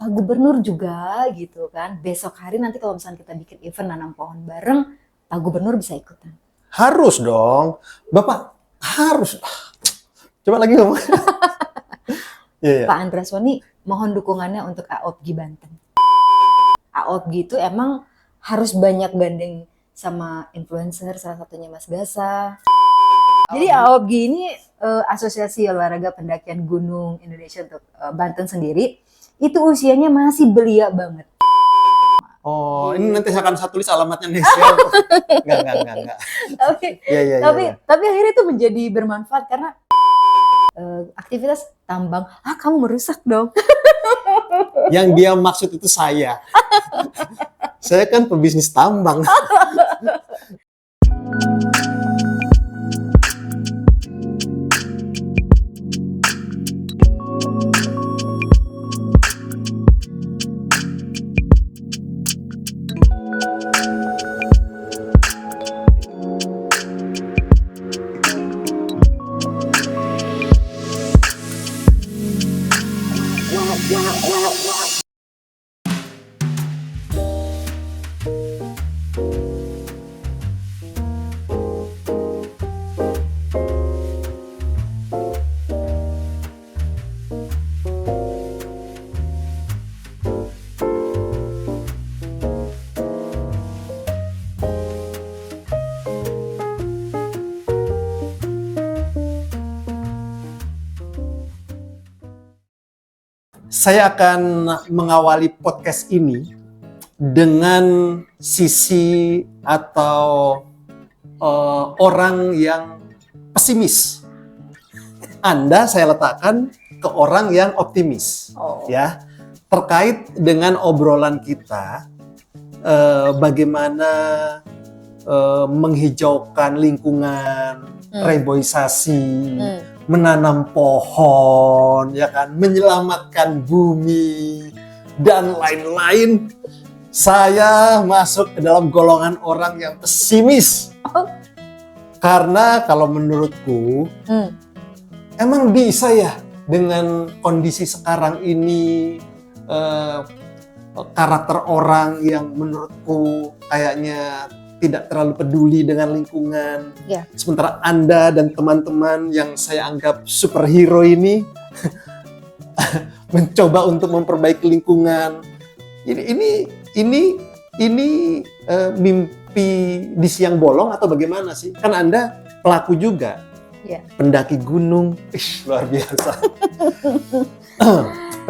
Pak Gubernur juga gitu kan. Besok hari nanti kalau misalnya kita bikin event nanam pohon bareng, Pak Gubernur bisa ikutan. Harus dong. Bapak harus. Coba lagi ngomong. Iya. Pak Andraswani mohon dukungannya untuk AOPGI Banten. AOPGI itu emang harus banyak gandeng sama influencer, salah satunya Mas Gasa. Jadi AOPGI ini Asosiasi Olahraga Pendakian Gunung Indonesia untuk Banten sendiri, itu usianya masih belia banget. Oh, ini nanti saya akan tulis alamatnya Nesya. Enggak. Tapi akhirnya itu menjadi bermanfaat karena aktivitas tambang, kamu merusak dong. Yang dia maksud itu saya. Saya kan pebisnis tambang. Saya akan mengawali podcast ini dengan sisi atau orang yang pesimis. Anda saya letakkan ke orang yang optimis, ya, terkait dengan obrolan kita, bagaimana menghijaukan lingkungan, reboisasi, menanam pohon, ya kan, menyelamatkan bumi dan lain-lain. Saya masuk ke dalam golongan orang yang pesimis. Karena kalau menurutku, emang bisa ya dengan kondisi sekarang ini, karakter orang yang menurutku kayaknya tidak terlalu peduli dengan lingkungan. Yeah. Sementara Anda dan teman-teman yang saya anggap superhero ini mencoba untuk memperbaiki lingkungan. Ini mimpi di siang bolong atau bagaimana sih? Kan Anda pelaku juga. Yeah. Pendaki gunung, luar biasa.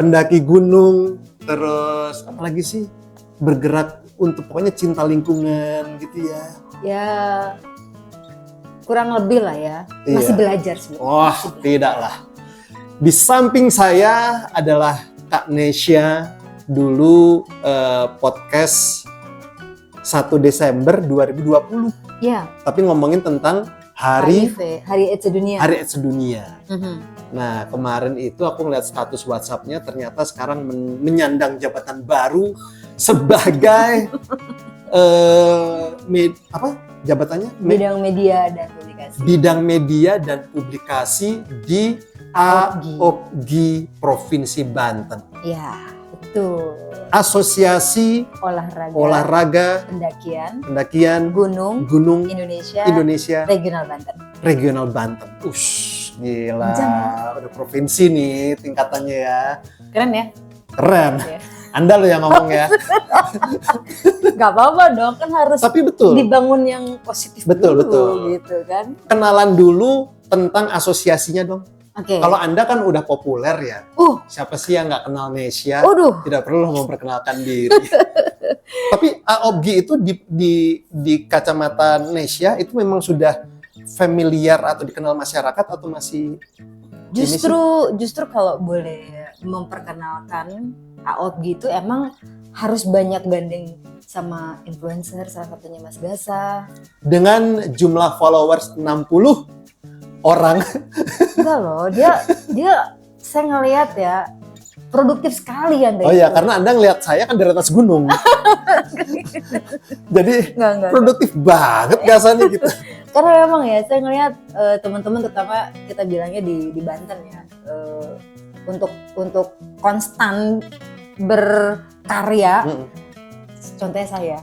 Pendaki gunung, terus apa lagi sih? Bergerak untuk pokoknya cinta lingkungan gitu ya. Ya kurang lebih lah ya. Masih belajar sih. Wah, tidaklah. Di samping saya adalah Kak Nesya, dulu podcast 1 Desember 2020. Ya. Tapi ngomongin tentang Hari AIDS Sedunia. Hari AIDS Sedunia. Nah, kemarin itu aku ngeliat status WhatsApp-nya, ternyata sekarang menyandang jabatan baru sebagai jabatannya? Bidang media dan publikasi. Bidang media dan publikasi di AOPGI Provinsi Banten. Ya, betul. Asosiasi Olahraga Pendakian Gunung Indonesia Regional Banten. Gila, udah provinsi nih tingkatannya ya. Keren ya? Keren. Ya. Anda loh yang ngomong ya. Gak apa-apa dong, kan harus tapi betul. Dibangun yang positif betul. Gitu kan. Kenalan dulu tentang asosiasinya dong. Okay. Kalau Anda kan udah populer ya. Siapa sih yang nggak kenal Nesya? Tidak perlu memperkenalkan diri. Tapi AOPGI itu di kacamata Nesya itu memang sudah familiar atau dikenal masyarakat atau masih? Justru kalau boleh memperkenalkan AOPGI itu emang harus banyak gandeng sama influencer, salah satunya Mas Gasa. Dengan jumlah followers 60 orang. Enggak loh, dia saya ngelihat ya produktif sekali Anda. Oh iya, karena Anda ngelihat saya kan dari atas gunung. Jadi produktif banget Gasanya gitu. Karena memang ya saya ngelihat teman-teman, terutama kita bilangnya di Banten ya, untuk konstan berkarya, contohnya saya,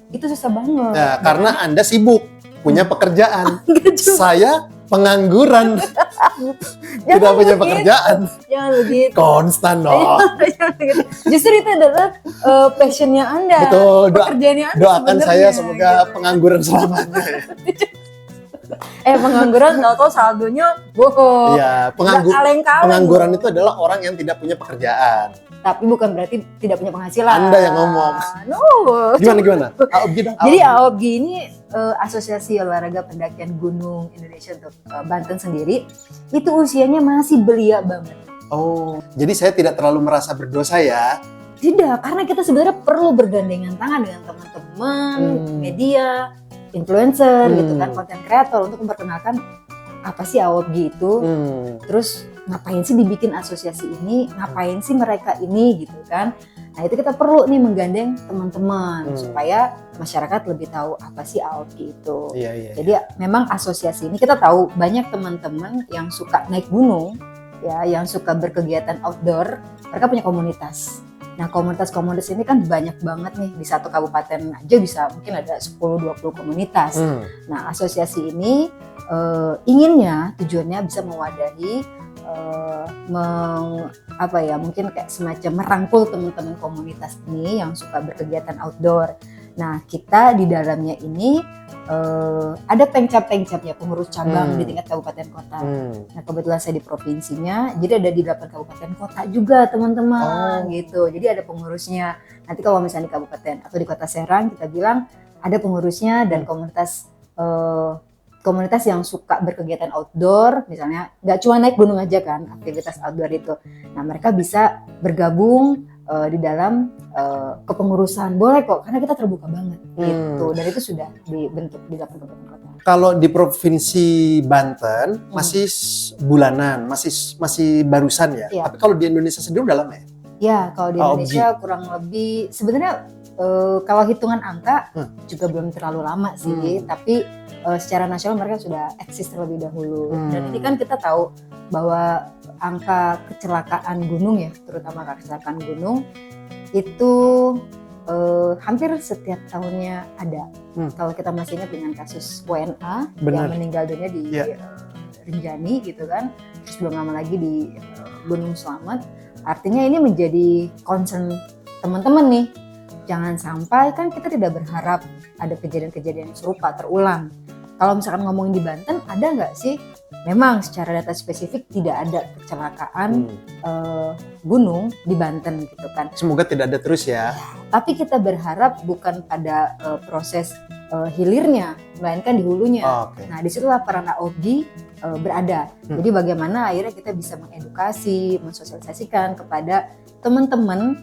itu susah banget. Nah, karena Anda sibuk, punya pekerjaan. Saya pengangguran, tidak punya pekerjaan. Jangan begitu. Konstan dong. Justru itu adalah passionnya Anda. Betul. Pekerjaannya Anda Doakan saya sebenarnya, semoga gitu. pengangguran selamanya. Pengangguran tahu-tahu saldonya bohong. Iya, pengangguran itu adalah orang yang tidak punya pekerjaan. Tapi bukan berarti tidak punya penghasilan. Anda yang ngomong. No. Gimana? AOBGI dong. Jadi AOBGI ini Asosiasi Olahraga Pendakian Gunung Indonesia untuk Banten sendiri, itu usianya masih belia banget. Oh, jadi saya tidak terlalu merasa berdosa ya? Tidak, karena kita sebenarnya perlu bergandengan tangan dengan teman-teman, media, influencer, gitu kan, konten kreator untuk memperkenalkan apa sih AOBGI itu, terus ngapain sih dibikin asosiasi ini, ngapain sih mereka ini, gitu kan. Nah itu kita perlu nih menggandeng teman-teman supaya masyarakat lebih tahu apa sih AOBGI itu. Iya. Jadi memang asosiasi ini kita tahu banyak teman-teman yang suka naik gunung, ya, yang suka berkegiatan outdoor, mereka punya komunitas. Nah komunitas-komunitas ini kan banyak banget nih, di satu kabupaten aja bisa mungkin ada 10-20 komunitas. Nah asosiasi ini inginnya, tujuannya bisa mewadahi, mungkin kayak semacam merangkul teman-teman komunitas ini yang suka berkegiatan outdoor. Nah kita di dalamnya ini ada pengcap-pengcapnya, pengurus cabang di tingkat kabupaten kota. Nah kebetulan saya di provinsinya, jadi ada di 8 kabupaten kota juga teman-teman gitu. Jadi ada pengurusnya. Nanti kalau misalnya di kabupaten atau di kota Serang kita bilang ada pengurusnya dan komunitas yang suka berkegiatan outdoor, misalnya nggak cuma naik gunung aja kan, aktivitas outdoor itu. Nah mereka bisa bergabung di dalam kepengurusan, boleh kok, karena kita terbuka banget gitu. Dan itu sudah dibentuk di 8 kabupaten kota. Kalau di provinsi Banten masih bulanan, masih barusan ya. Iya. Tapi kalau di Indonesia sendiri udah lama ya? Ya kalau di Indonesia kurang lebih sebenarnya kalau hitungan angka juga belum terlalu lama sih, tapi secara nasional mereka sudah eksis terlebih dahulu. Dan ini kan kita tahu bahwa angka kecelakaan gunung ya, terutama angka kecelakaan gunung itu hampir setiap tahunnya ada. Kalau kita masih ingat dengan kasus WNA yang meninggal dunia di Rinjani gitu kan, terus belum lama lagi di Gunung Slamet. Artinya ini menjadi concern teman-teman nih. Jangan sampai kan kita tidak berharap ada kejadian-kejadian serupa terulang. Kalau misalkan ngomongin di Banten, ada nggak sih? Memang secara data spesifik tidak ada kecelakaan gunung di Banten gitu kan. Semoga tidak ada terus ya. Tapi kita berharap bukan pada proses hilirnya, melainkan di hulunya. Nah disitulah peran AOBGI berada. Jadi bagaimana akhirnya kita bisa mengedukasi, mensosialisasikan kepada teman-teman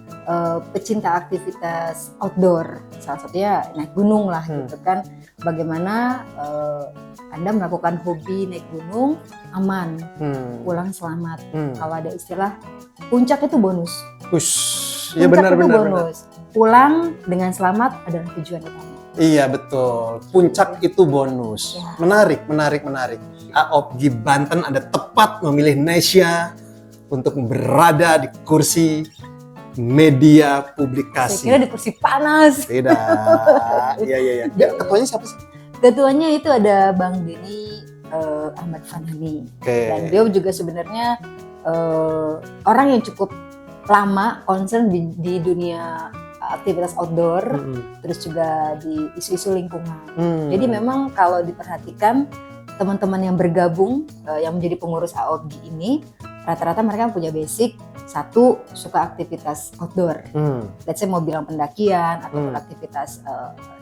pecinta aktivitas outdoor, salah satunya naik gunung lah gitu kan. Bagaimana Anda melakukan hobi naik gunung aman, pulang selamat. Kalau ada istilah puncak itu bonus. Ya benar. Bonus. Pulang dengan selamat adalah tujuan utama. Iya betul, puncak itu bonus. Ya. Menarik. AOBGI Banten ada tepat memilih Nesya untuk berada di kursi media publikasi. Saya kira di kursi panas. Tidak. Iya. Ketuanya siapa sih? Ketuanya itu ada Bang Denny Ahmad Fanani. Dan beliau juga sebenarnya orang yang cukup lama concern di dunia aktivitas outdoor, terus juga di isu-isu lingkungan. Jadi memang kalau diperhatikan teman-teman yang bergabung yang menjadi pengurus AOBGI ini rata-rata mereka punya basic satu suka aktivitas outdoor. Let's say mau bilang pendakian atau aktivitas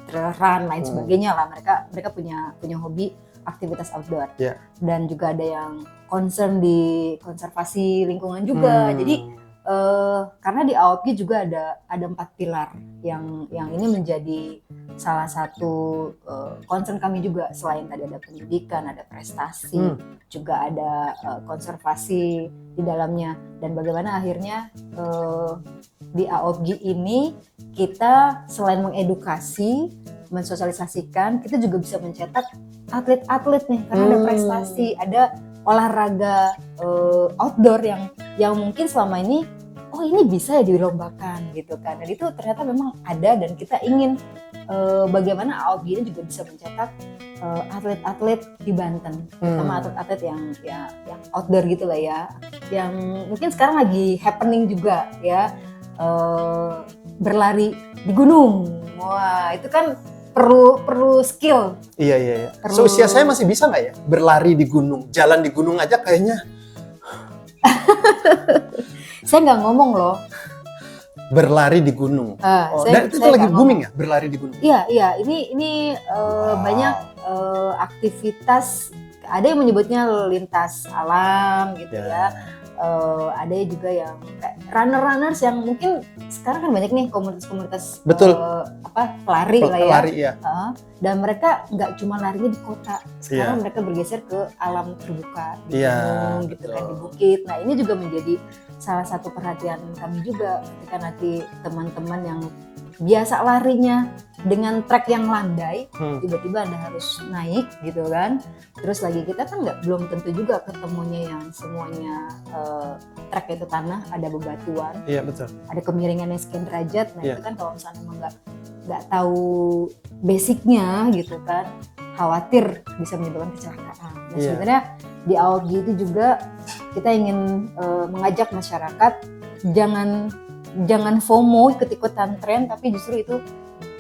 trail run lain sebagainya lah, mereka punya hobi aktivitas outdoor. Dan juga ada yang concern di konservasi lingkungan juga. Jadi karena di AOBGI juga ada 4 pilar yang ini menjadi salah satu concern kami juga. Selain tadi ada pendidikan, ada prestasi, juga ada konservasi di dalamnya. Dan bagaimana akhirnya di AOBGI ini kita selain mengedukasi, mensosialisasikan, kita juga bisa mencetak atlet-atlet nih, karena ada prestasi, ada olahraga outdoor yang mungkin selama ini ini bisa ya dilombakan gitu kan. Dan itu ternyata memang ada, dan kita ingin bagaimana AOPG ini juga bisa mencetak atlet-atlet di Banten, terutama atlet-atlet yang outdoor gitu lah ya, yang mungkin sekarang lagi happening juga ya, berlari di gunung. Wah, itu kan perlu skill. Iya. Seusia saya masih bisa nggak ya berlari di gunung, jalan di gunung aja kayaknya. Saya nggak ngomong loh. Berlari di gunung. Dan itu lagi booming ya, berlari di gunung. Iya. Ini banyak aktivitas. Ada yang menyebutnya lintas alam gitu ya. Ada juga yang kayak runner-runners yang mungkin sekarang kan banyak nih komunitas-komunitas Betul. pelari lah ya. Pelari ya. Dan mereka nggak cuma larinya di kota. Sekarang mereka bergeser ke alam terbuka di gunung gitu kan, di bukit. Nah, ini juga menjadi salah satu perhatian kami juga ketika nanti teman-teman yang biasa larinya dengan trek yang landai, tiba-tiba Anda harus naik gitu kan. Terus lagi kita kan belum tentu juga ketemunya yang semuanya trek itu tanah, ada bebatuan, iya betul, ada kemiringannya sekian derajat. Nah itu kan kalau misalnya memang nggak tahu basicnya gitu kan, khawatir bisa menyebabkan kecelakaan. Nah sebenarnya di AOPG itu juga kita ingin mengajak masyarakat jangan FOMO ikut-ikutan tren, tapi justru itu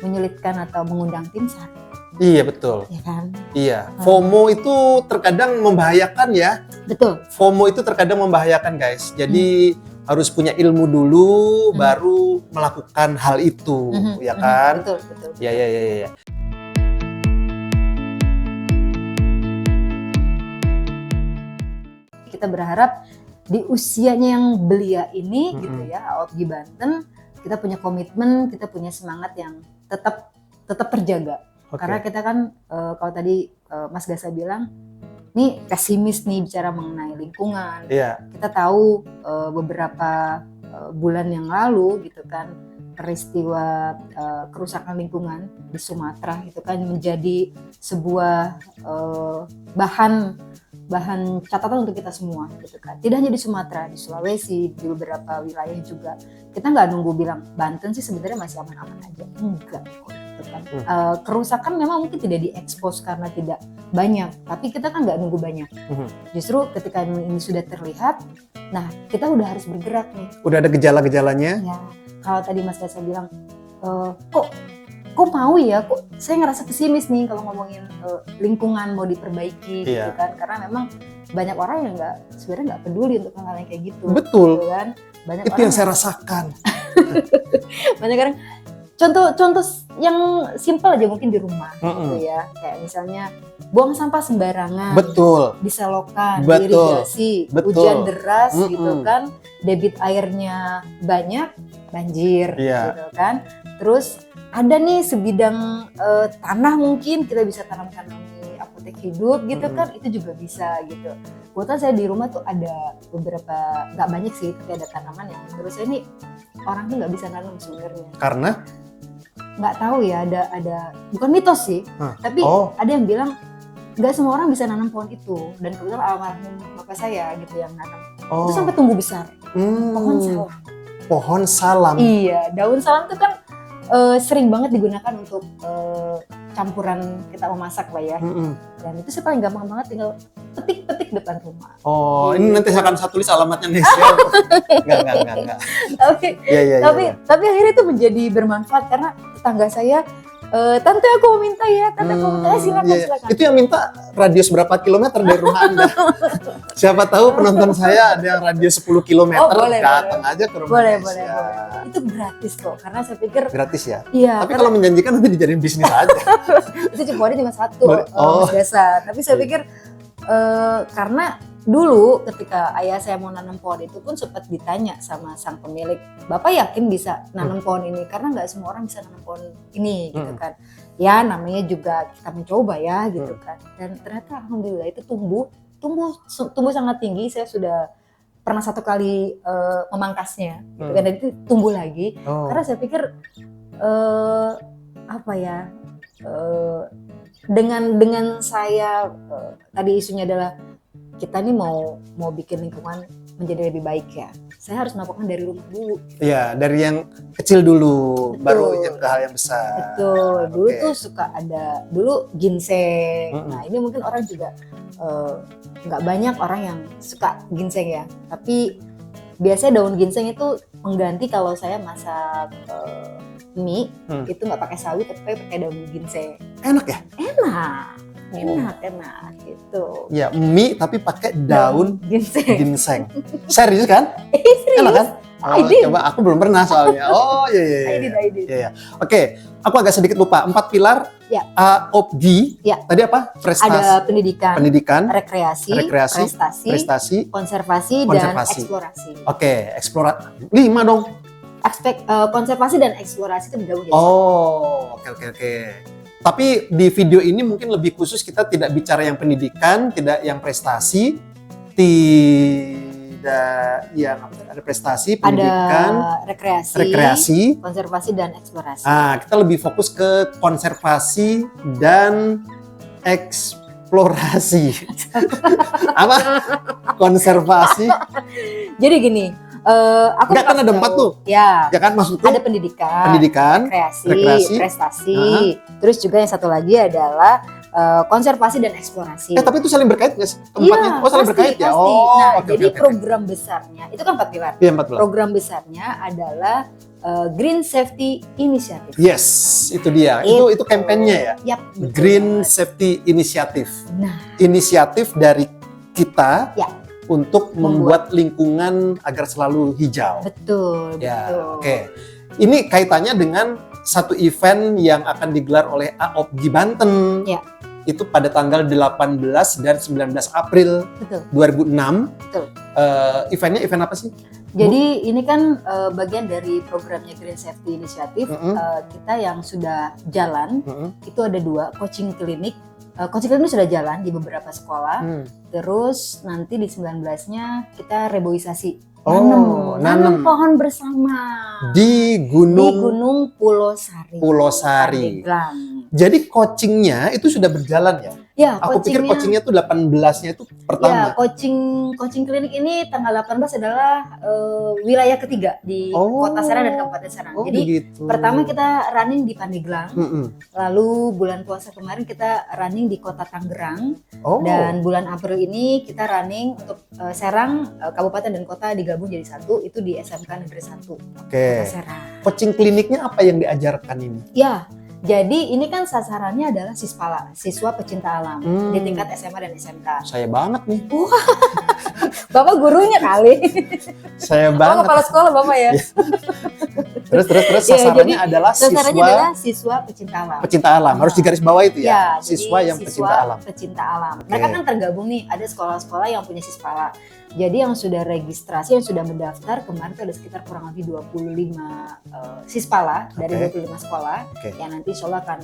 menyulitkan atau mengundang tim SAR. Iya betul. Ya kan? Iya. FOMO itu terkadang membahayakan ya. Betul. FOMO itu terkadang membahayakan guys. Jadi harus punya ilmu dulu, baru melakukan hal itu, ya kan? Betul. Iya. Kita berharap di usianya yang belia ini gitu ya, AOPG Banten, kita punya komitmen, kita punya semangat yang tetap terjaga. Karena kita kan kalau tadi Mas Gasa bilang, nih pesimis nih bicara mengenai lingkungan. Kita tahu beberapa bulan yang lalu gitu kan, peristiwa kerusakan lingkungan di Sumatera itu kan menjadi sebuah bahan catatan untuk kita semua gitu kan. Tidak hanya di Sumatera, di Sulawesi, di beberapa wilayah juga. Kita nggak nunggu bilang Banten sih sebenarnya masih aman-aman aja. Enggak gitu kan. Kerusakan memang mungkin tidak diekspos karena tidak banyak, tapi kita kan nggak nunggu banyak. Justru ketika ini sudah terlihat, nah kita udah harus bergerak nih. Udah ada gejala-gejalanya? Ya, kalau tadi Mas Gasa bilang, kok mau ya, kok saya ngerasa pesimis nih kalau ngomongin lingkungan mau diperbaiki gitu kan, karena memang banyak orang yang sebenarnya nggak peduli untuk hal-hal yang kayak gitu. Betul. Gitu kan? Banyak itu orang yang saya rasakan. Banyak orang, contoh yang simpel aja mungkin di rumah gitu ya, kayak misalnya buang sampah sembarangan, betul, di selokan, betul, irigasi, betul, hujan deras gitu kan, debit airnya banyak, banjir gitu kan. Terus ada nih sebidang tanah mungkin kita bisa tanam-tanam di apotek hidup gitu kan, itu juga bisa gitu. Kebetulan saya di rumah tuh ada beberapa, nggak banyak sih, tapi ada tanaman yang menurut saya ini orang tuh nggak bisa nanam sebenarnya. Karena? Nggak tahu ya, ada bukan mitos sih, tapi ada yang bilang nggak semua orang bisa nanam pohon itu. Dan kebetulan almarhum bapak saya gitu yang nanam, itu sampai tumbuh besar. Pohon salam. Pohon salam. Iya, daun salam itu kan sering banget digunakan untuk campuran kita memasak lah ya. Dan itu sih paling gampang banget, tinggal petik depan rumah. Ini nanti saya akan tulis alamatnya Nesya. Enggak. Tapi akhirnya itu menjadi bermanfaat karena tetangga saya, tante aku mau minta ya, silakan. Itu yang minta radius berapa kilometer dari rumah Anda? Siapa tahu penonton saya ada yang radius 10 kilometer, datang aja ke rumah. Boleh. Itu gratis kok, karena saya pikir gratis ya. Iya. Tapi kalau menjanjikan nanti dijadiin bisnis aja. Itu cuma satu, Mas Gasa. Tapi saya pikir karena dulu ketika ayah saya mau nanam pohon itu pun sempat ditanya sama sang pemilik, Bapak yakin bisa nanam pohon ini? Karena nggak semua orang bisa nanam pohon ini gitu kan. Ya namanya juga kita mencoba ya gitu kan. Dan ternyata alhamdulillah itu tumbuh sangat tinggi. Saya sudah pernah satu kali memangkasnya gitu kan, dan itu tumbuh lagi. Karena saya pikir dengan saya tadi isunya adalah kita nih mau bikin lingkungan menjadi lebih baik ya. saya harus melakukan dari rumah dulu. Iya, dari yang kecil dulu, Betul. baru ke hal yang besar. Betul. Dulu Oke. tuh suka ada dulu ginseng. Mm-mm. Nah ini mungkin orang juga nggak banyak orang yang suka ginseng ya. Tapi biasanya daun ginseng itu mengganti kalau saya masak mie itu nggak pakai sawi tapi pakai daun ginseng. Enak ya? Enak gitu. Ya, mie tapi pakai daun ginseng. ginseng. Serius kan? Serius? Enak kan? Oh, I did. coba aku belum pernah soalnya. Oh iya. I did. Iya. Oke, aku agak sedikit lupa. 4 pilar. Ya. AOPGI. Ya. Tadi apa? Prestasi. Ada pendidikan, Rekreasi, prestasi, konservasi, dan eksplorasi. Oke, eksplorasi. 5 dong. Konservasi dan eksplorasi itu bergabung jadi Oh, oke. Tapi di video ini mungkin lebih khusus, kita tidak bicara yang pendidikan, tidak yang prestasi, tidak yang ada prestasi, pendidikan, ada rekreasi, konservasi dan eksplorasi. Kita lebih fokus ke konservasi dan eksplorasi. Apa? Konservasi. Jadi gini, aku Enggak, kan ada 4 tuh. Ya. Ya kan maksudku? Ada pendidikan, rekreasi, prestasi. Terus juga yang satu lagi adalah konservasi dan eksplorasi. Tapi itu saling berkait nggak sih? Keempatnya? Iya, Oh, saling berkait ya? pasti. Oh, Nah, oke, jadi oke. program besarnya, itu kan 4 pilar. Iya, 4 pilar. Program besarnya adalah Green Safety Initiative. Yes, itu dia. Itu kampanyenya ya? Yap, betul Green banget. Safety Initiative. Nah, Inisiatif dari kita Ya. untuk membuat lingkungan agar selalu hijau. betul. Oke. Ini kaitannya dengan satu event yang akan digelar oleh AOPGI Banten. Ya. Itu pada tanggal 18 dan 19 April Betul. 2006. Betul. Eventnya event apa sih? Jadi ini kan bagian dari programnya Green Safety Initiative. Mm-mm. Kita yang sudah jalan Mm-mm. itu ada 2 coaching klinik. Coaching klinik sudah jalan di beberapa sekolah. Terus nanti di 19-nya kita reboisasi. Nanam pohon bersama Di di Gunung Gunung Pulau Sari. Pandeglang. Jadi coachingnya itu sudah berjalan ya? Ya, Aku pikir coachingnya tuh 18-nya itu pertama. Ya, coaching klinik ini tanggal 18 adalah wilayah ketiga di Kota Serang dan Kabupaten Serang. Jadi begitu. pertama kita running di Pandeglang, lalu bulan puasa kemarin kita running di Kota Tangerang, dan bulan April ini kita running untuk Serang, Kabupaten dan Kota digabung jadi satu, itu di SMK Negeri 1 Kota Serang. Coaching kliniknya apa yang diajarkan ini? Ya, jadi ini kan sasarannya adalah Sispala, siswa pecinta alam di tingkat SMA dan SMK. Saya banget nih. Bapak gurunya kali. Saya Bapak banget. kepala sekolah Bapak ya. Terus jadi sasarannya adalah siswa pecinta alam. Pecinta alam. Harus digaris bawah itu ya. Ya, Siswa jadi yang pecinta alam. Pecinta alam. Mereka kan tergabung nih, ada sekolah-sekolah yang punya Sispala. Jadi yang sudah registrasi, yang sudah mendaftar kemarin itu ada sekitar kurang lebih 25 Sispala dari 25 sekolah yang nanti insya Allah akan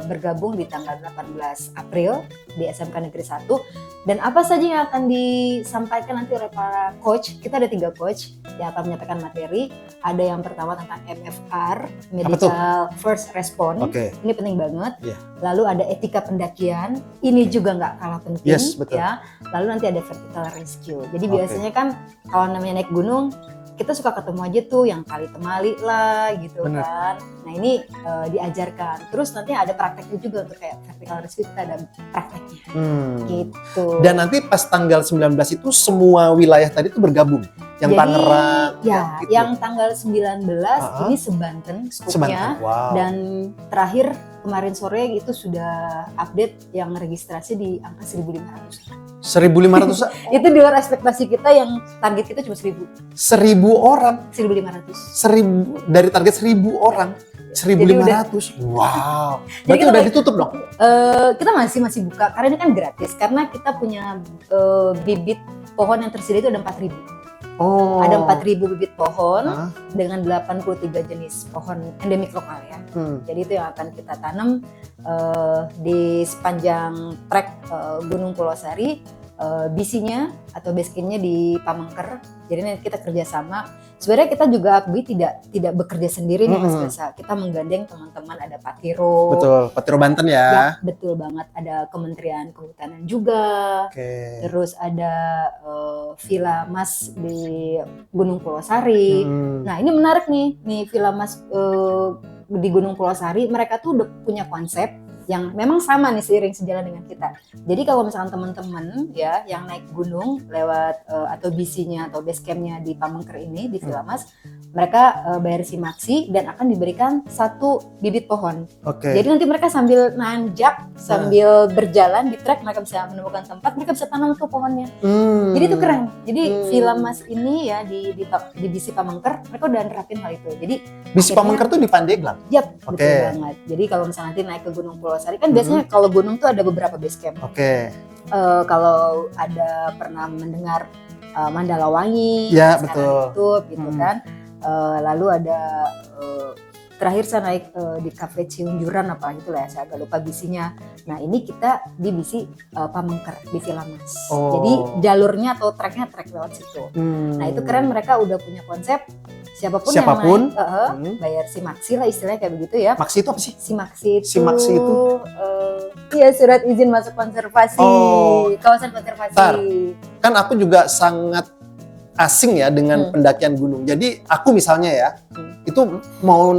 bergabung di tanggal 18 April di SMK Negeri 1. Dan apa saja yang akan disampaikan nanti oleh para coach? Kita ada 3 coach yang akan menyampaikan materi. Ada yang pertama tentang MFR, Medical First Response. Ini penting banget. Lalu ada etika pendakian. Ini juga nggak kalah penting. Yes, betul. Ya. Lalu nanti ada vertical rescue. Jadi biasanya kan kalau namanya naik gunung, kita suka ketemu aja tuh yang kali temali lah gitu. Kan. Nah ini diajarkan. Terus nanti ada prakteknya juga untuk kayak vertical rescue, kita ada prakteknya. Gitu. Dan nanti pas tanggal 19 itu semua wilayah tadi itu bergabung. Yang Tangerang. Ya, gitu. yang tanggal 19 ini Sebanten skupnya. Wow. Dan terakhir kemarin sore itu sudah update yang registrasi di angka 1.500. 1.500? Itu di luar ekspektasi kita, yang target kita cuma 1.000. 1.000 orang? 1.500. Dari target 1.000 orang? 1.500? Wow. Berarti udah ditutup dong? Kita masih buka, karena ini kan gratis. Karena kita punya bibit pohon yang tersedia itu ada 4.000. Ada 4.000 bibit pohon dengan 83 jenis pohon endemik lokal ya. Jadi itu yang akan kita tanam di sepanjang trek Gunung Pulau Sari. BC-nya atau base camp-nya di Pamengker. Jadi nanti kita kerjasama. Sebenarnya kita juga AOKBI tidak bekerja sendiri nih Mas Gasa. Kita menggandeng teman-teman, ada Patiro. Betul, Patiro Banten ya. Ya, betul banget. Ada Kementerian Kehutanan juga. Terus ada Villa Mas di Gunung Pulau Sari. Nah ini menarik nih Villa Mas di Gunung Pulau Sari. Mereka tuh udah punya konsep yang memang sama nih seiring sejalan dengan kita. Jadi kalau misalkan teman-teman ya yang naik gunung lewat atau BC-nya atau base camp-nya di Pamengker ini di Villa Mas, mereka bayar simaksi dan akan diberikan 1 bibit pohon. Jadi nanti mereka sambil nanjak, sambil berjalan di trek, mereka bisa menemukan tempat, mereka bisa tanam tuh pohonnya. Jadi itu keren. Jadi Villa Mas ini ya di BC Pamengker, mereka udah nerapin hal itu. Jadi BC Pamengker tuh di Pandeglang? Yap, betul banget. Jadi kalau misalnya nanti naik ke Gunung Pulau Sari, kan biasanya kalau gunung tuh ada beberapa base camp. Kalau ada pernah mendengar Mandalawangi, ya betul. YouTube gitu kan. Lalu ada terakhir saya naik di Cafe Ciunjuran apa gitu lah ya, saya agak lupa bisinya. Nah ini kita di bisi Pamengker di Villa Mas. Jadi jalurnya atau treknya trek lewat situ. Nah itu keren, mereka udah punya konsep. Siapapun yang naik, bayar simaksi lah istilahnya kayak begitu ya. Maksi itu apa sih? Simaksi itu ya surat izin masuk konservasi, kawasan konservasi. Kan aku juga sangat asing ya dengan pendakian gunung. Jadi aku misalnya ya, itu mau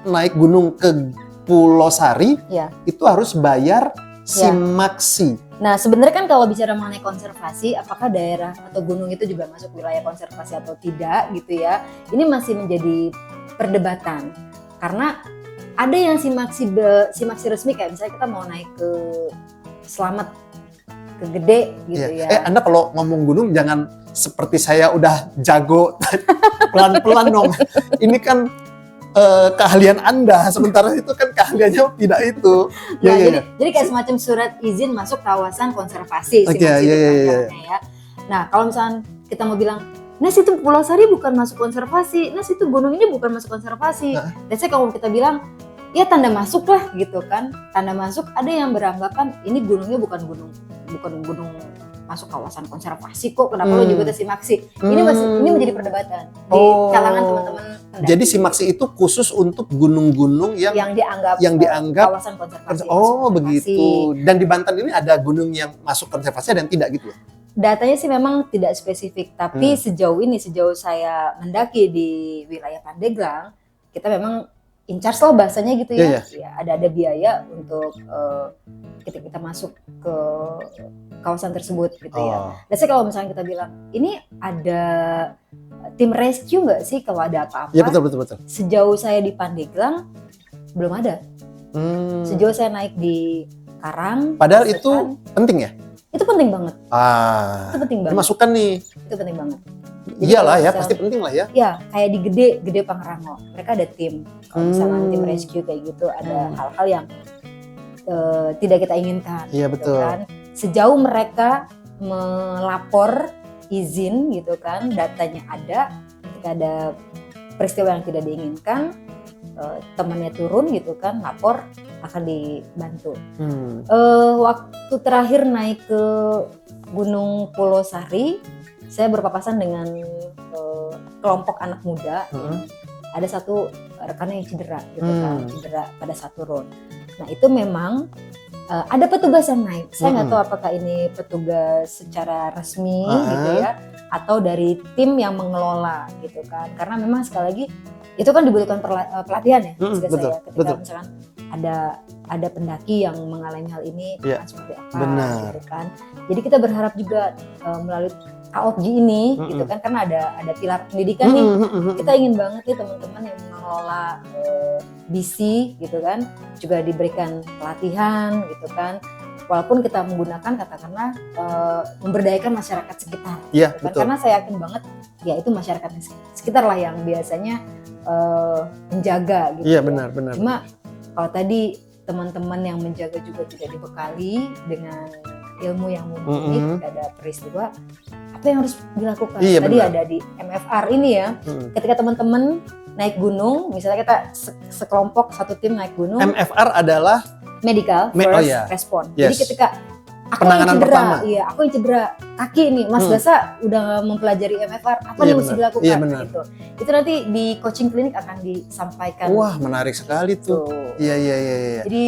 naik gunung ke Pulau Sari, itu harus bayar simaksi. Nah sebenarnya kan kalau bicara mengenai konservasi, apakah daerah atau gunung itu juga masuk wilayah konservasi atau tidak gitu ya, ini masih menjadi perdebatan. Karena ada yang simaksi resmi, kayak misalnya kita mau naik ke Slamet, ke Gede gitu ya. Anda kalau ngomong gunung jangan seperti saya udah jago, pelan-pelan dong. Ini kan keahlian Anda, sementara itu kan keahliannya tidak itu. Jadi kayak semacam surat izin masuk kawasan konservasi ya. Nah kalau misalnya kita mau bilang, Nes itu Pulau Sari bukan masuk konservasi, Nes itu gunung ini bukan masuk konservasi. Dan saya kalau kita bilang, ya tanda masuk lah gitu kan. Tanda masuk, ada yang beranggapan ini gunungnya bukan gunung masuk kawasan konservasi kok, kenapa lo juga simaksi? Ini menjadi perdebatan di kalangan teman-teman pendaki. Jadi simaksi itu khusus untuk gunung-gunung yang dianggap kawasan konservasi. Begitu. Dan di Banten ini ada gunung yang masuk konservasi dan tidak gitu ya? Datanya sih memang tidak spesifik, tapi sejauh saya mendaki di wilayah Pandeglang, kita memang in charge lah bahasanya gitu ya. Ya ada biaya untuk ketika kita masuk ke kawasan tersebut gitu ya. Dan kalau misalnya kita bilang, ini ada tim rescue nggak sih kalau ada apa-apa? Ya betul. Sejauh saya di Pandeglang belum ada. Sejauh saya naik di Karang. Padahal itu penting ya? Itu penting banget. Itu penting banget. Masukan nih. Itu penting banget. Iyalah ya, pasti penting lah ya. Ya, kayak di Gede Pangrango, mereka ada tim. Kalau misalnya tim rescue kayak gitu, ada hal-hal yang tidak kita inginkan. Iya betul. Gitu kan. Sejauh mereka melapor izin gitu kan, datanya ada, ketika ada peristiwa yang tidak diinginkan, temannya turun gitu kan, lapor, akan dibantu. Waktu terakhir naik ke Gunung Pulau Sari, saya berpapasan dengan kelompok anak muda. Ada satu rekannya yang cedera gitu kan, cedera pada saat turun. Nah itu memang ada petugas yang naik. Saya nggak tahu apakah ini petugas secara resmi gitu ya, atau dari tim yang mengelola gitu kan. Karena memang sekali lagi itu kan dibutuhkan pelatihan ya, ketika misalkan ada pendaki yang mengalami hal ini akan seperti apa gitu kan. Jadi kita berharap juga melalui AOKBI ini gitu kan, karena ada pilar pendidikan nih. Kita ingin banget nih teman-teman yang mengelola BC gitu kan juga diberikan pelatihan gitu kan. Walaupun kita menggunakan katakanlah memberdayakan masyarakat sekitar. Iya, gitu kan? Karena saya yakin banget ya itu masyarakat sekitar lah yang biasanya menjaga gitu. Iya, benar. Cuma kalau tadi teman-teman yang menjaga juga tidak dibekali dengan ilmu yang mumpuni, ada peristiwa, apa yang harus dilakukan? Iya, tadi benar. ada di MFR ini ya, ketika teman-teman naik gunung, misalnya kita sekelompok satu tim naik gunung. MFR adalah Medical First Response. Yes. Jadi ketika penanganan cedera, pertama. iya, aku yang cedera kaki nih, Mas Gasa udah mempelajari MFR, apa Iya, nih mesti dilakukan? Iya, benar. Gitu. Itu nanti di coaching klinik akan disampaikan. Wah, menarik sekali tuh. Iya. Jadi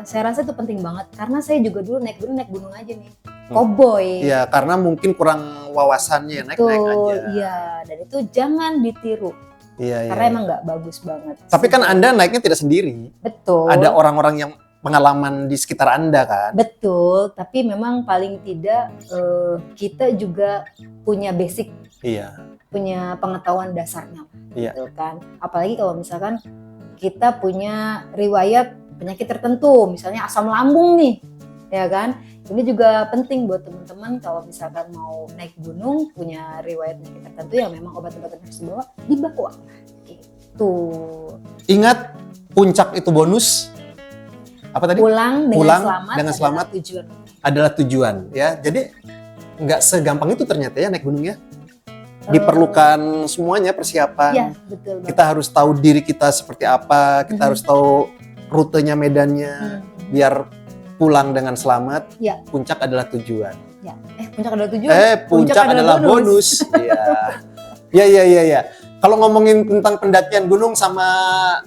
saya rasa itu penting banget karena saya juga dulu naik gunung aja nih, cowboy. Iya, karena mungkin kurang wawasannya, naik aja. Iya, dan itu jangan ditiru. Iya. Karena emang nggak bagus banget. Tapi kan Anda naiknya tidak sendiri. Betul. Ada orang-orang yang pengalaman di sekitar Anda kan. Betul, tapi memang paling tidak kita juga punya basic. Iya. Punya pengetahuan dasarnya. Iya. Gitu kan. Apalagi kalau misalkan kita punya riwayat penyakit tertentu, misalnya asam lambung nih, ya kan? Ini juga penting buat teman-teman kalau misalkan mau naik gunung punya riwayat penyakit tertentu yang memang obat-obatan harus dibawa. Gitu. Ingat, puncak itu bonus. Apa tadi? Pulang dengan selamat adalah tujuan ya. Jadi nggak segampang itu ternyata ya naik gunung ya. Diperlukan semuanya persiapan. Iya, betul. Kita harus tahu diri kita seperti apa, kita harus tahu rutenya, medannya, biar pulang dengan selamat. Ya. Puncak adalah tujuan. Ya. Puncak adalah tujuan. Puncak adalah bonus. Iya. Kalau ngomongin tentang pendakian gunung sama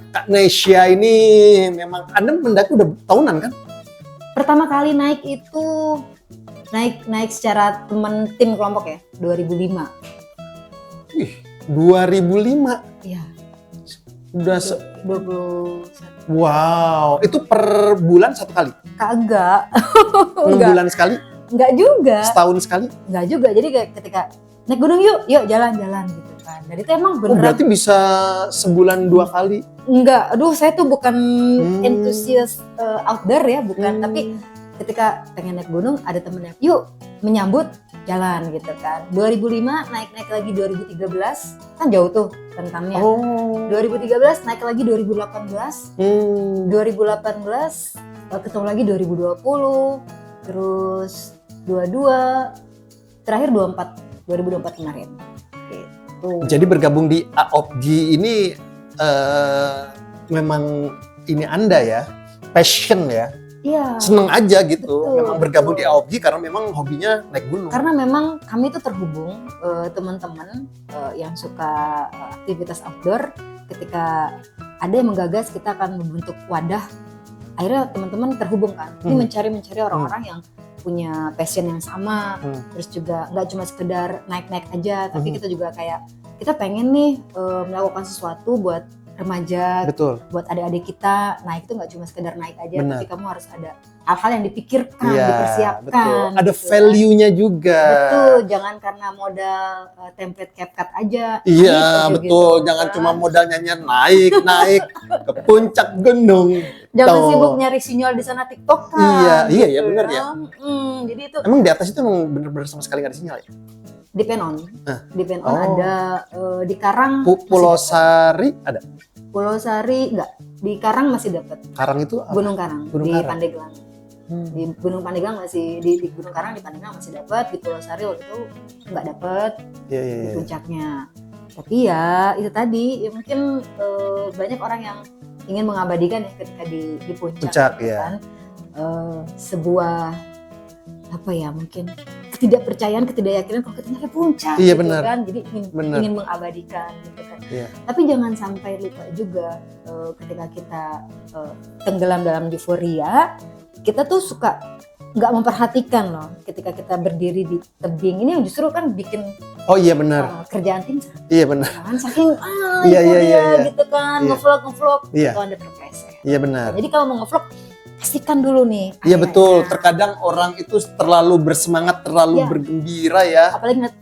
Kak Nesya ini, memang Anda mendaki udah tahunan kan? Pertama kali naik itu naik secara tim kelompok ya, 2005. Wih, 2005. Iya. Udah 21. Wow, itu per bulan satu kali? Kagak. Bulan sekali? Enggak juga. Setahun sekali? Enggak juga. Jadi kayak ketika naik gunung yuk jalan-jalan gitu kan. Dan itu emang beneran. Berarti bisa sebulan 2 kali? Enggak, aduh saya tuh bukan entusias outdoor ya, bukan. Tapi ketika pengen naik gunung ada temennya, yuk menyambut jalan gitu kan. 2005 naik lagi 2013, kan jauh tuh rentangnya. 2013 naik lagi 2018, 2018 ketemu lagi 2020, terus 22, terakhir 2024 kemarin. Gitu. Jadi bergabung di AOPGI ini memang ini Anda ya, passion ya. Iya. Seneng aja gitu. Betul, memang bergabung di AOPGI karena memang hobinya naik gunung. Karena memang kami itu terhubung teman-teman yang suka aktivitas outdoor. Ketika ada yang menggagas, kita akan membentuk wadah. Akhirnya teman-teman terhubung kan. Ini mencari orang-orang yang punya passion yang sama. Terus juga nggak cuma sekedar naik-naik aja, tapi kita juga kayak kita pengen nih melakukan sesuatu buat remaja, betul. Buat adik-adik kita. Naik itu nggak cuma sekedar naik aja, Benar. tapi kamu harus ada hal-hal yang dipikirkan, ya, dipersiapkan. Betul. Ada gitu, value-nya juga. Betul, jangan karena modal template CapCut aja. Iya, gitu, betul. gitu, Jangan kan. cuma modal nyanyian naik ke puncak gunung. Jangan sibuk nyari sinyal di sana TikTok kan. Iya, benar ya. Jadi itu emang di atas itu emang bener-bener sama sekali nggak ada sinyal ya? depend on ada di Karang. Pulau Sari ada? Pulau Sari enggak, di Karang masih dapat. Karang itu apa? Gunung Karang Gunung di Karang. Pandeglang. Di Gunung Pandeglang masih di Gunung Karang di Pandeglang masih dapat, di Pulau Sari waktu itu nggak dapat di puncaknya. Tapi ya itu tadi ya mungkin banyak orang yang ingin mengabadikan ya ketika di puncak gitu ya. kan. Sebuah apa ya mungkin ketidakpercayaan, ketidakyakinan kalau kita nyampe puncak iya, gitu benar. kan. Jadi ingin mengabadikan gitu kan. Iya. Tapi jangan sampai lupa juga ketika kita tenggelam dalam euforia, kita tuh suka nggak memperhatikan loh ketika kita berdiri di tebing ini yang justru kan bikin kerjaan tim iya benar kan saking iya. gitu kan ngevlog iya. itu Anda terpleset. Iya benar. Jadi kalau mau ngevlog pastikan dulu nih. Iya betul. Terkadang orang itu terlalu bersemangat, terlalu bergembira ya. Apalagi ngeliat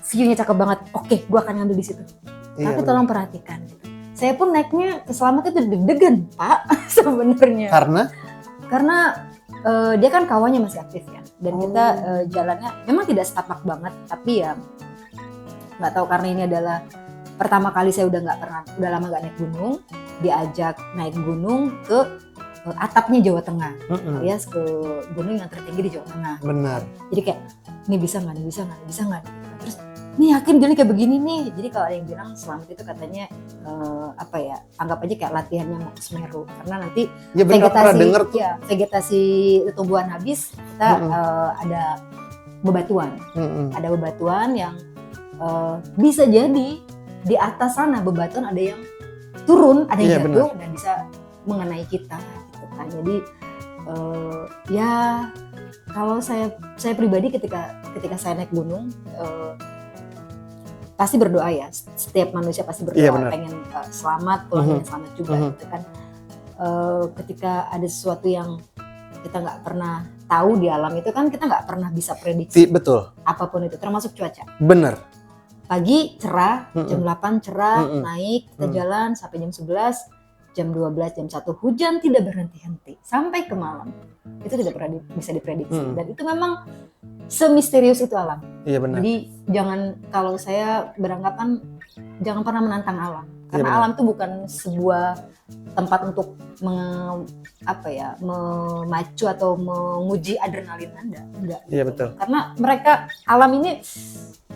view-nya cakep banget. Oke, gua akan ngambil di situ. Iya, tapi tolong perhatikan. Saya pun naiknya selamat itu deg-degan, Pak, sebenarnya. Karena dia kan kawannya masih aktif ya. Dan kita jalannya memang tidak setapak banget, tapi ya nggak tahu karena ini adalah pertama kali saya udah lama nggak naik gunung, diajak naik gunung ke atapnya Jawa Tengah, alias ke gunung yang tertinggi di Jawa Tengah. Benar. Jadi kayak ini bisa nggak, Terus nih yakin Joni kayak begini nih. Jadi kalau ada yang bilang selamat itu katanya anggap aja kayak latihannya mau ke Semeru, karena nanti Ya benar, pernah denger tuh. vegetasi tumbuhan habis, kita ada bebatuan. Ada bebatuan yang bisa jadi di atas sana bebatuan ada yang turun, ada yang jatuh dan bisa mengenai kita gitu kan. Jadi ya kalau saya pribadi ketika saya naik gunung pasti berdoa ya, setiap manusia pasti berdoa pengen selamat, pulangnya selamat juga gitu kan. Ketika ada sesuatu yang kita nggak pernah tahu di alam itu kan, kita nggak pernah bisa prediksi. Betul. Apapun itu, termasuk cuaca. Bener. Pagi cerah, jam 8 cerah, naik kita jalan sampai jam 11, jam 12, jam 1 hujan tidak berhenti-henti sampai ke malam. Itu tidak pernah bisa diprediksi dan itu memang semisterius itu alam. Iya benar. Jadi kalau saya beranggapan jangan pernah menantang alam, karena alam itu bukan sebuah tempat untuk memacu atau menguji adrenalin Anda, enggak. Iya betul. Karena alam ini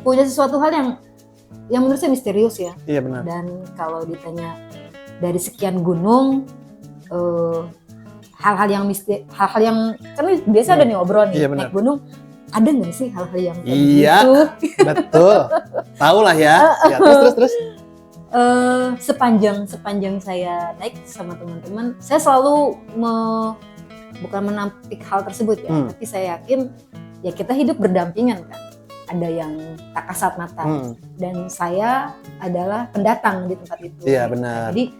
punya sesuatu hal yang menurut saya misterius ya. Iya benar. Dan kalau ditanya dari sekian gunung, hal-hal yang kan biasa ada nih obrol nih, naik gunung, ada nggak sih hal-hal yang kayak gitu? Betul. Tahu lah ya. Ya terus. Sepanjang saya naik sama teman-teman, saya selalu bukan menampik hal tersebut ya, tapi saya yakin ya kita hidup berdampingan kan. Ada yang tak kasat mata dan saya adalah pendatang di tempat itu. Iya benar. Jadi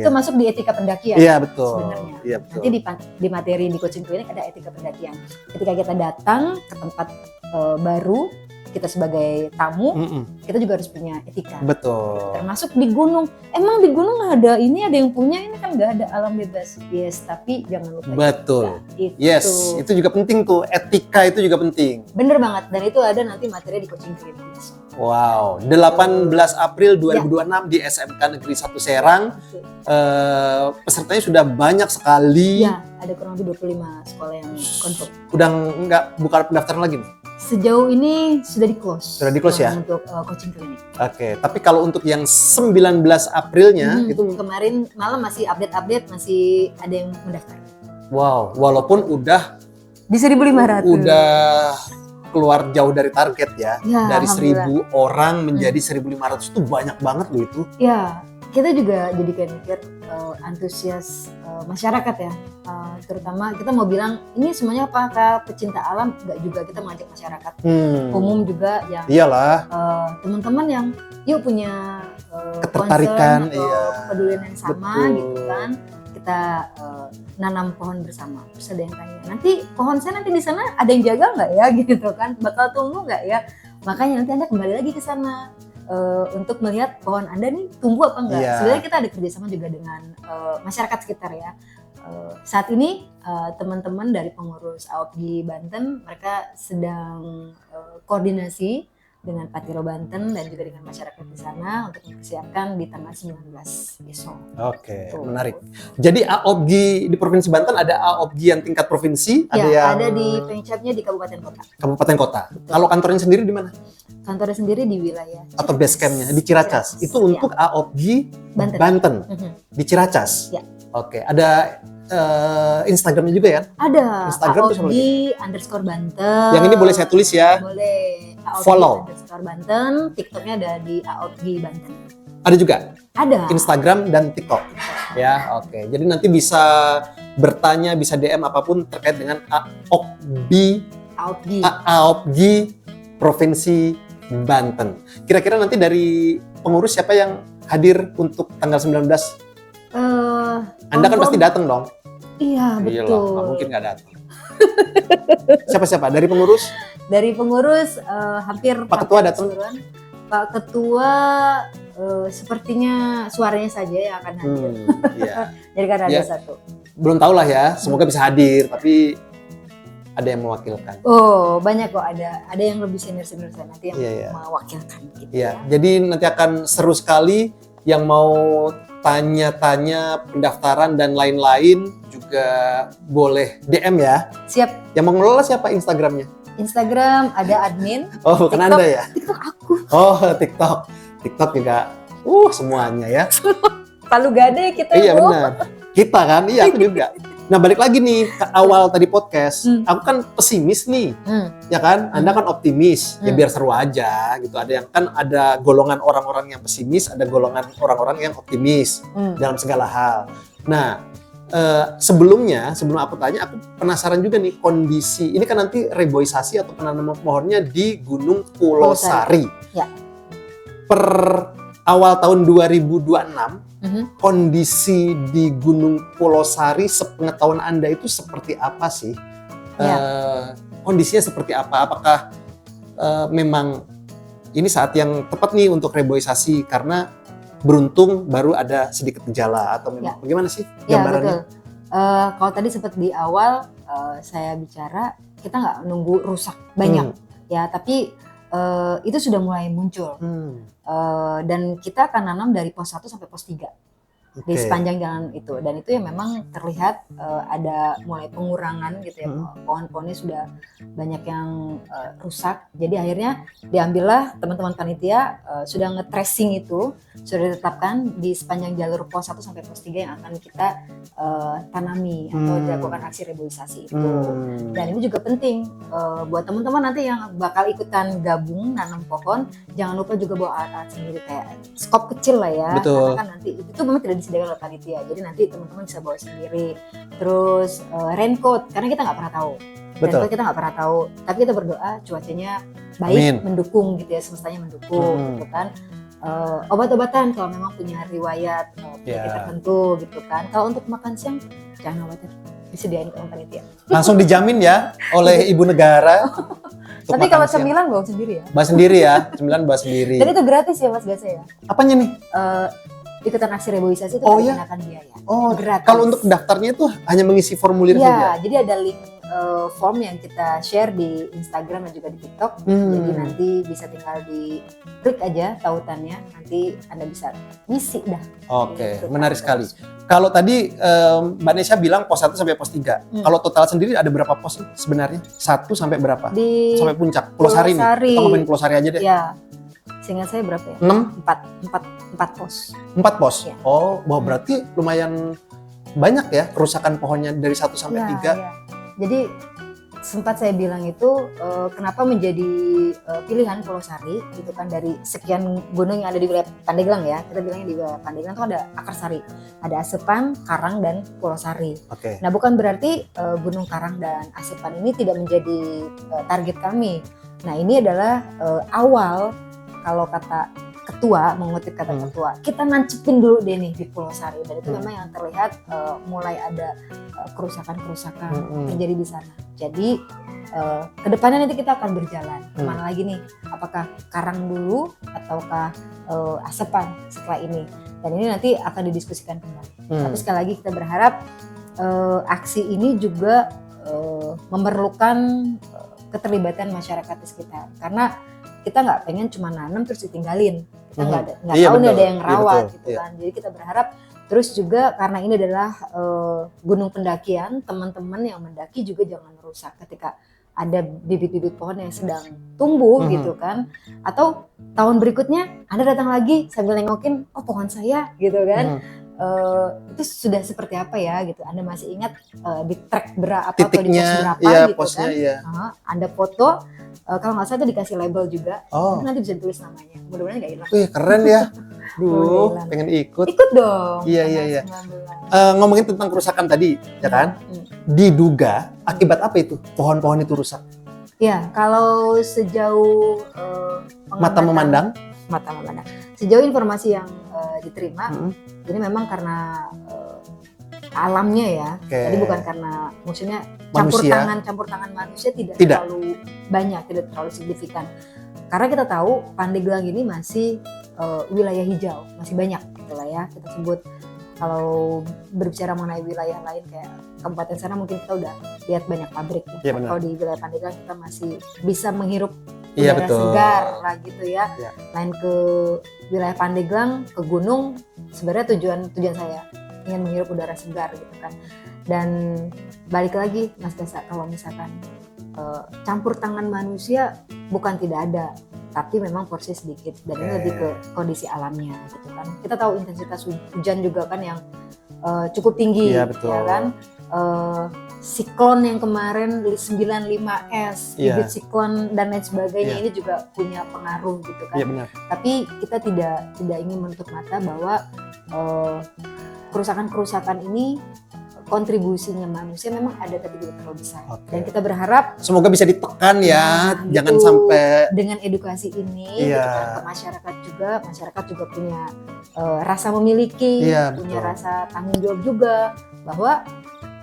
itu masuk di etika pendakian. Iya betul. Sebenarnya. Iya, betul. Nanti di materi di coaching klinik ada etika pendakian. Ketika kita datang ke tempat baru, kita sebagai tamu, kita juga harus punya etika. Betul. Termasuk di gunung. Emang di gunung ada yang punya, ini kan nggak ada alam bebas. Yes, tapi jangan lupa. Betul. Itu. Yes, itu juga penting tuh. Etika itu juga penting. Bener banget. Dan itu ada nanti materi di coaching klinik. Wow, 18 April 2026 di SMK Negeri 1 Serang. Pesertanya sudah banyak sekali. Ya, ada kurang lebih 25 sekolah yang confirm. Udah nggak buka pendaftaran lagi nih? Sejauh ini sudah di-close. Sudah di-close ya? Untuk coaching klinik. Oke, tapi kalau untuk yang 19 Aprilnya itu kemarin malam masih update, masih ada yang mendaftar. Wow, walaupun udah di 1.500. Udah keluar jauh dari target ya. Dari 1.000 orang menjadi 1.500 itu banyak banget loh itu. Ya, kita juga jadi kayak mikir antusias masyarakat ya. Terutama kita mau bilang ini semuanya apakah pecinta alam, enggak juga, kita mengajak masyarakat umum juga yang iyalah teman-teman yang yuk punya ketertarikan atau kepedulian yang sama. Betul. Gitu kan, kita nanam pohon bersama. Terus ada yang tanya, nanti pohon saya nanti di sana ada yang jaga nggak ya gitu kan, bakal tumbuh nggak ya? Makanya nanti Anda kembali lagi ke sana untuk melihat pohon Anda nih tumbuh apa enggak. Sebenarnya kita ada kerjasama juga dengan masyarakat sekitar ya. Saat ini teman-teman dari pengurus AOPGI Banten, mereka sedang koordinasi dengan Patiro Banten dan juga dengan masyarakat di sana untuk mempersiapkan di tanggal 19 besok. Oke, menarik. Jadi AOPGI di Provinsi Banten ada AOPGI yang tingkat provinsi, ada di pencapnya di kabupaten kota. Kabupaten kota. Betul. Kalau kantornya sendiri di mana? Kantornya sendiri di wilayah Ciracas. Atau base campnya di Ciracas. Itu untuk AOPGI Banten. Di Ciracas. Ya. Oke, ada Instagramnya juga ya? Ada. Instagram AOPGI_Banten. Yang ini boleh saya tulis ya? Boleh. Follow. Banten, TikToknya ada di AOPGI Banten. Ada juga? Ada. Instagram dan TikTok. Ya, oke. Jadi nanti bisa bertanya, bisa DM apapun terkait dengan AOPGI Provinsi Banten. Kira-kira nanti dari pengurus siapa yang hadir untuk tanggal 19? Anda kan pasti datang dong? Iya, betul. Iyalah, nggak mungkin nggak datang. Siapa-siapa? Dari pengurus? Dari pengurus hampir Pak Ketua datang? Pak Ketua sepertinya suaranya saja yang akan hadir. Iya. Jadi kan ada satu. Belum tahu lah ya, semoga bisa hadir, tapi ada yang mewakilkan. Oh, banyak kok, ada yang lebih senior saya nanti yang mewakilkan gitu ya. Jadi nanti akan seru sekali, yang mau tanya-tanya pendaftaran dan lain-lain juga boleh DM ya. Siap. Yang mengelola siapa Instagramnya? Instagram ada admin. Oh, bukan TikTok, Anda ya? TikTok aku. Oh, TikTok. TikTok juga. Semuanya ya. Palu gade kita Iya Bu. benar. Kita kan, iya aku juga. Nah balik lagi nih ke awal tadi podcast. Aku kan pesimis nih, ya kan? Anda kan optimis. Ya biar seru aja gitu. Ada yang kan ada golongan orang-orang yang pesimis, ada golongan orang-orang yang optimis dalam segala hal. Nah sebelum aku tanya, aku penasaran juga nih kondisi. Ini kan nanti reboisasi atau penanaman pohonnya di Gunung Pulau Sari. Ya. Per awal tahun 2026. Kondisi di Gunung Pulau Sari sepengetahuan Anda itu seperti apa sih? Kondisinya seperti apa? Apakah memang ini saat yang tepat nih untuk reboisasi karena beruntung baru ada sedikit gejala atau memang bagaimana sih gambarannya? Ya, betul. Kalau tadi sempat di awal saya bicara kita nggak nunggu rusak banyak ya, tapi itu sudah mulai muncul dan kita akan nanam dari pos 1 sampai pos 3 di sepanjang jalan itu, dan itu yang memang terlihat ada mulai pengurangan gitu ya, pohon-pohonnya sudah banyak yang rusak. Jadi akhirnya diambillah teman-teman panitia sudah nge-tracing itu, sudah ditetapkan di sepanjang jalur pos 1 sampai pos 3 yang akan kita tanami atau dilakukan aksi reboisasi itu. Dan ini juga penting buat teman-teman nanti yang bakal ikutan gabung nanam pohon, jangan lupa juga bawa alat-alat sendiri kayak skop kecil lah ya. Betul. Karena kan nanti itu memang tidak disediakan oleh panitia, jadi nanti teman-teman bisa bawa sendiri. Terus raincoat, karena kita nggak pernah tahu. Raincoat kita nggak pernah tahu, tapi kita berdoa cuacanya baik, mendukung gitu ya, semestanya mendukung gitu kan. Obat-obatan kalau memang punya riwayat penyakit tertentu gitu kan. Kalau untuk makan siang jangan khawatir, disediain oleh panitia. Langsung dijamin ya oleh ibu negara. Tapi kalau cemilan bawa sendiri ya. Bawa sendiri ya, cemilan bawa sendiri. Dan itu gratis ya Mas Gasa ya. Apanya nih? Ikutan aksi reboisasi itu dikenakan biaya. Gratis. Kalau untuk daftarnya itu hanya mengisi formulir saja? Ya, jadi ada link form yang kita share di Instagram dan juga di TikTok. Jadi nanti bisa tinggal di klik aja tautannya, nanti Anda bisa ngisi dah. Oke, menarik sekali. Kalau tadi Mbak Nesya bilang pos 1 sampai pos 3. Kalau total sendiri ada berapa pos sebenarnya? 1 sampai berapa? Sampai puncak Pulau Sari nih. Kita ngomongin Pulau Sari aja deh. Ya. Seingat saya berapa ya? 6? 4 pos. 4 pos? Ya. Oh, berarti lumayan banyak ya kerusakan pohonnya dari 1 sampai 3. Ya. Jadi sempat saya bilang itu kenapa menjadi pilihan Pulau Sari gitu kan, dari sekian gunung yang ada di wilayah Pandeglang ya. Kita bilangnya di wilayah Pandeglang itu ada Akarsari, ada Asepan, Karang, dan Pulau Sari. Nah bukan berarti Gunung Karang dan Asepan ini tidak menjadi target kami. Nah ini adalah awal. Kalau kata ketua, mengutip kata ketua, kita nancepin dulu deh nih di Pulau Sari, dan itu memang yang terlihat mulai ada kerusakan-kerusakan terjadi di sana. Jadi kedepannya nanti kita akan berjalan kemana lagi nih? Apakah Karang dulu ataukah Asepan setelah ini? Dan ini nanti akan didiskusikan kembali. Tapi sekali lagi kita berharap aksi ini juga memerlukan keterlibatan masyarakat di sekitar, karena kita nggak pengen cuma nanam terus ditinggalin, kita nggak tahu nih ada yang rawat gitu kan. Jadi kita berharap terus juga karena ini adalah gunung pendakian, teman-teman yang mendaki juga jangan rusak ketika ada bibit-bibit pohon yang sedang tumbuh gitu kan. Atau tahun berikutnya Anda datang lagi sambil nengokin, oh pohon saya gitu kan. Itu sudah seperti apa ya gitu. Anda masih ingat di track berapa atau di pos berapa gitu posnya, kan. Anda foto, kalau nggak salah itu dikasih label juga, nanti bisa tulis namanya. Mudah-mudahan nggak hilang. Wih keren ya. Duh, pengen ikut. Ikut dong. Iya. Ngomongin tentang kerusakan tadi, ya kan? Diduga akibat apa itu pohon-pohon itu rusak? Ya, kalau sejauh mata memandang. Sejauh informasi yang diterima, ini memang karena alamnya ya. Jadi bukan karena maksudnya campur tangan manusia tidak terlalu banyak, tidak terlalu signifikan. Karena kita tahu Pandeglang ini masih wilayah hijau, masih banyak gitulah ya kita sebut. Kalau berbicara mengenai wilayah lain kayak kabupaten sana mungkin kita udah lihat banyak pabrik ya. Kalau di wilayah Pandeglang kita masih bisa menghirup udara segar lah gitu ya. Lain ke wilayah Pandeglang, ke gunung, sebenarnya tujuan saya ingin menghirup udara segar gitu kan. Dan balik lagi Mas Gasa, kalau misalkan campur tangan manusia bukan tidak ada, tapi memang porsi sedikit dan ini lebih ke kondisi alamnya gitu kan. Kita tahu intensitas hujan juga kan yang cukup tinggi, Iya, betul. ya kan. Siklon yang kemarin 95S, bibit siklon dan lain sebagainya, ini juga punya pengaruh gitu kan. Iya, benar. Tapi kita tidak ingin menutup mata bahwa kerusakan-kerusakan ini kontribusinya manusia memang ada tapi tidak terlalu besar. Dan kita berharap semoga bisa ditekan ya, jangan gitu, sampai dengan edukasi ini gitu kan, ke masyarakat juga punya rasa memiliki, punya rasa tanggung jawab juga bahwa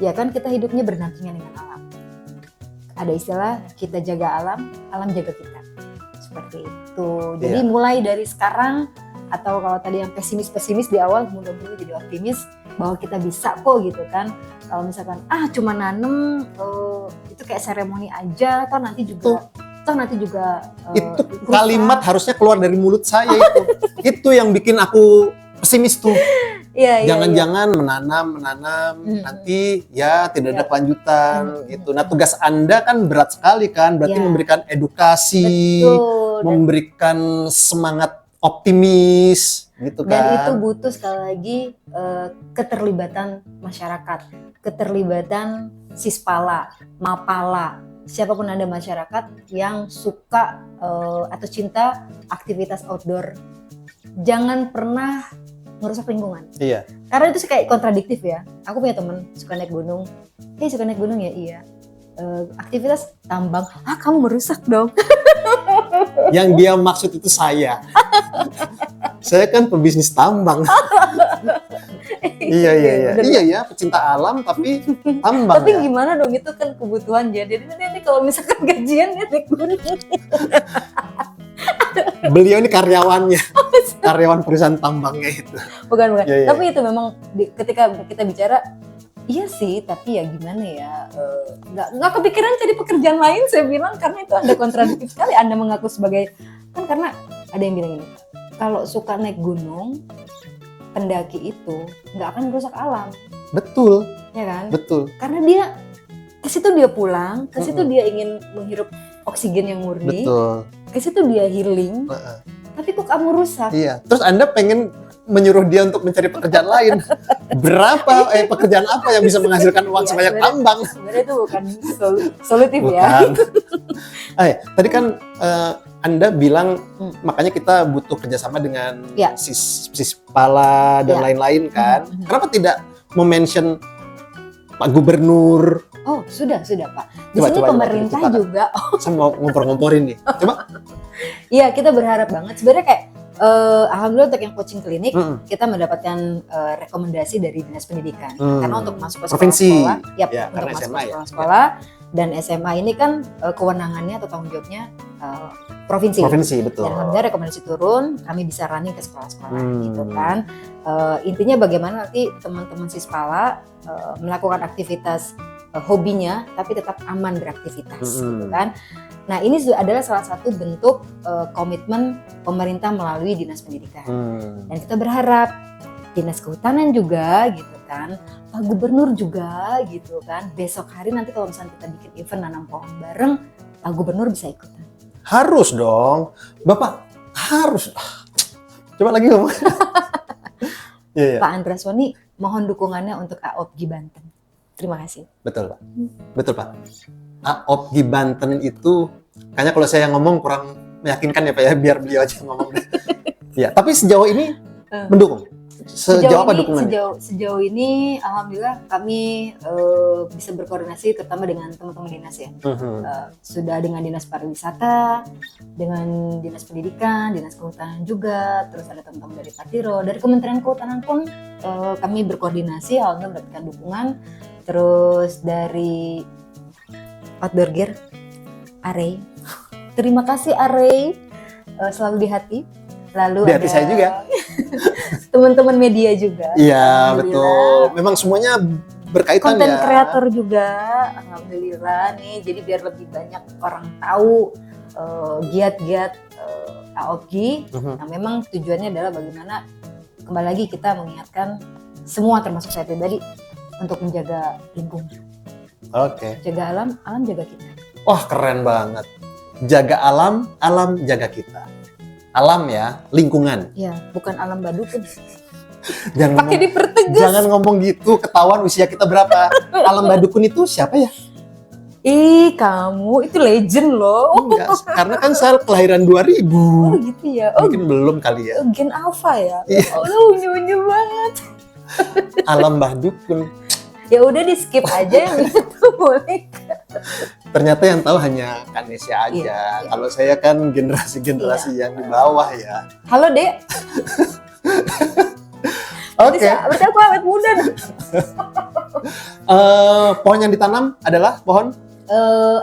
ya kan kita hidupnya berdampingan dengan alam. Ada istilah kita jaga alam, alam jaga kita. Seperti itu. Jadi mulai dari sekarang, atau kalau tadi yang pesimis di awal, mudah-mudahan jadi optimis bahwa kita bisa kok gitu kan. Kalau misalkan cuma nanem itu kayak seremoni aja, toh nanti juga itu kalimat harusnya keluar dari mulut saya itu. Itu yang bikin aku pesimis tuh. Jangan-jangan menanam nanti ya tidak ada kelanjutan gitu. Nah, tugas Anda kan berat sekali kan, berarti memberikan edukasi, memberikan semangat optimis gitu kan. Dan itu butuh sekali lagi keterlibatan masyarakat, keterlibatan Sispala, Mapala, siapapun Anda masyarakat yang suka atau cinta aktivitas outdoor. Jangan pernah merusak lingkungan. Iya. Karena itu kayak kontradiktif ya. Aku punya temen suka naik gunung. Suka naik gunung ya? Iya. Aktivitas tambang. Kamu merusak dong. Yang dia maksud itu saya. Saya kan pebisnis tambang. Iya, pecinta alam tapi tambang. Tapi gimana dong, itu kan kebutuhan dia. Jadi nanti kalau misalkan gajian dia naik gunung. Beliau ini karyawannya, karyawan perusahaan tambangnya itu. Bukan. Tapi itu memang ketika kita bicara, iya sih, tapi ya gimana ya, nggak kepikiran cari pekerjaan lain, saya bilang, karena itu ada kontradiktif sekali. Anda mengaku sebagai, kan karena ada yang bilang ini, kalau suka naik gunung, pendaki itu nggak akan merusak alam. Betul. Ya kan? Betul. Karena dia ke situ dia pulang, ke situ dia ingin menghirup oksigen yang murni. Betul. Ke situ dia healing. Tapi kok kamu rusak? Iya. Terus Anda pengen menyuruh dia untuk mencari pekerjaan lain. Berapa pekerjaan apa yang bisa menghasilkan uang sebanyak tambang? Sebenarnya itu bukan solutif ya. Tadi kan Anda bilang makanya kita butuh kerjasama dengan Sispala dan lain-lain kan. Kenapa tidak mention Pak Gubernur? Oh, sudah Pak. Di sini pemerintah juga. Saya mau ngompor-ngomporin nih. Coba. Iya, kita berharap banget. Sebenarnya kayak alhamdulillah untuk yang coaching klinik kita mendapatkan rekomendasi dari Dinas Pendidikan. Karena untuk masuk ke sekolah-sekolah, untuk masuk ke sekolah-sekolah dan SMA ini kan kewenangannya atau tanggung jawabnya provinsi. Betul. Dan alhamdulillah rekomendasi turun, kami bisa running ke sekolah-sekolah gitu kan. Intinya bagaimana nanti teman-teman Sispala melakukan aktivitas hobinya tapi tetap aman beraktivitas gitu kan. Nah, ini adalah salah satu bentuk komitmen pemerintah melalui Dinas Pendidikan. Dan kita berharap Dinas Kehutanan juga gitu kan, Pak Gubernur juga gitu kan. Besok hari nanti kalau misalnya kita bikin event nanam pohon bareng, Pak Gubernur bisa ikutan. Harus dong. Bapak harus. Coba lagi ngomong. Pak Andraswani, mohon dukungannya untuk AOPGI Banten. Terima kasih. Betul, Pak. Betul, Pak. AOPGI Banten itu kayaknya kalau saya ngomong kurang meyakinkan ya Pak ya, biar beliau aja ngomong. Ya, tapi sejauh ini mendukung. Sejauh apa dukungannya? Sejauh ini alhamdulillah kami bisa berkoordinasi terutama dengan teman-teman dinas ya. Sudah dengan Dinas Pariwisata, dengan Dinas Pendidikan, Dinas Kehutanan juga, terus ada teman-teman dari Patiro, dari Kementerian Kehutanan pun kami berkoordinasi, alhamdulillah mendapatkan dukungan. Terus dari Outdoor Gear, Arey. Terima kasih Arey, selalu di hati. Lalu di hati saya juga. Teman-teman media juga. Iya, betul. Memang semuanya berkaitan Konten kreator juga, alhamdulillah nih. Jadi biar lebih banyak orang tahu giat-giat AOPGI. Nah, memang tujuannya adalah bagaimana kembali lagi kita mengingatkan semua termasuk saya pribadi untuk menjaga lingkungan. Oke. Jaga alam, alam jaga kita. Wah, keren banget. Jaga alam, alam jaga kita. Alam ya, lingkungan. Ya, bukan alam badukun. Jangan Pakai ngomong, dipertegas. jangan ngomong gitu, ketahuan usia kita berapa. Alam badukun itu siapa ya? Ih, kamu itu legend loh. Enggak, karena kan saya kelahiran 2000. Oh gitu ya. Oh, Mungkin belum kali ya. Gen Alpha ya. Iya. Oh, unyu-unyu banget. Alam badukun. Ya udah di skip aja yang itu boleh. Ternyata yang tahu hanya Kanesya aja. Iya. Kalau saya kan generasi-generasi yang di bawah ya. Halo, Dek. Oke. Berarti aku awet muda nih. Pohon yang ditanam adalah pohon?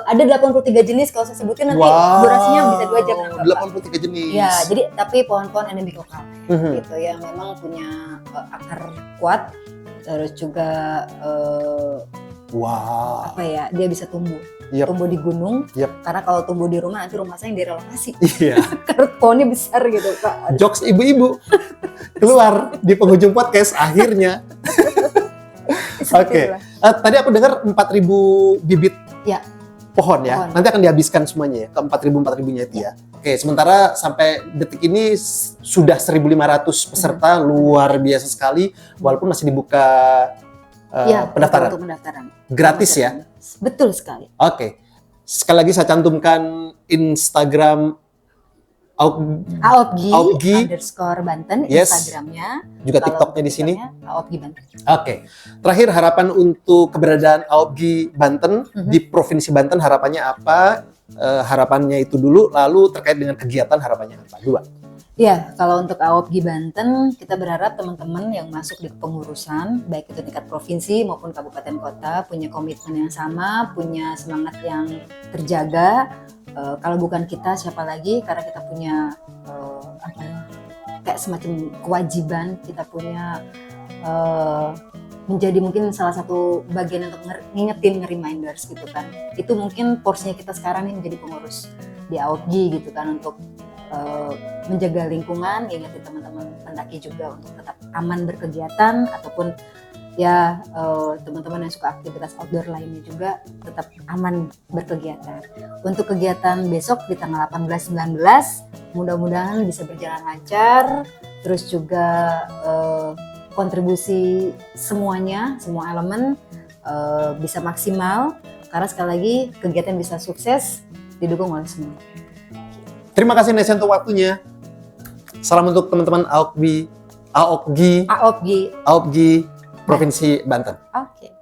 Ada 83 jenis, kalau saya sebutin nanti durasinya bisa 2 jam. 83 jenis. Ya, jadi tapi pohon-pohon endemik lokal Mhm. gitu yang memang punya akar kuat, terus juga Wah. apa ya, dia bisa tumbuh Yep. di gunung. Yep. Karena kalau tumbuh di rumah nanti rumah saya yang direlokasi Iya. karena pohonnya besar gitu, Pak. Jokes ibu-ibu keluar di penghujung podcast akhirnya. Oke. Tadi aku dengar 4.000 bibit Ya. pohon ya. Pohon. Nanti akan dihabiskan semuanya ya, ke 4.000-4.000-nya itu ya. Oke, sementara sampai detik ini sudah 1.500 peserta, luar biasa sekali. Walaupun masih dibuka pendaftaran. Untuk pendaftaran. Gratis ya? Betul sekali. Oke. Sekali lagi saya cantumkan Instagram Aopgi _Banten, Yes. Instagramnya. juga Kalau TikToknya di sini. Aopgi Banten. Oke. Terakhir, harapan untuk keberadaan Aopgi Banten di Provinsi Banten, harapannya apa? Harapannya itu dulu, lalu terkait dengan kegiatan harapannya apa? 2. Ya, kalau untuk Aopgi Banten, kita berharap teman-teman yang masuk di kepengurusan, baik itu tingkat provinsi maupun kabupaten kota, punya komitmen yang sama, punya semangat yang terjaga. Kalau bukan kita, siapa lagi? Karena kita punya apa ya, kayak semacam kewajiban, kita punya menjadi mungkin salah satu bagian untuk ngingetin, reminders gitu kan. Itu mungkin porsinya kita sekarang nih menjadi pengurus di Aopgi gitu kan, untuk menjaga lingkungan, ingetin teman-teman pendaki juga untuk tetap aman berkegiatan, ataupun ya teman-teman yang suka aktivitas outdoor lainnya juga tetap aman berkegiatan. Untuk kegiatan besok di tanggal 18-19, mudah-mudahan bisa berjalan lancar, terus juga kontribusi semuanya, semua elemen bisa maksimal, karena sekali lagi kegiatan bisa sukses didukung oleh semua. Terima kasih Nesya untuk waktunya. Salam untuk teman-teman Aopgi Aopgi. Provinsi Banten. Oke.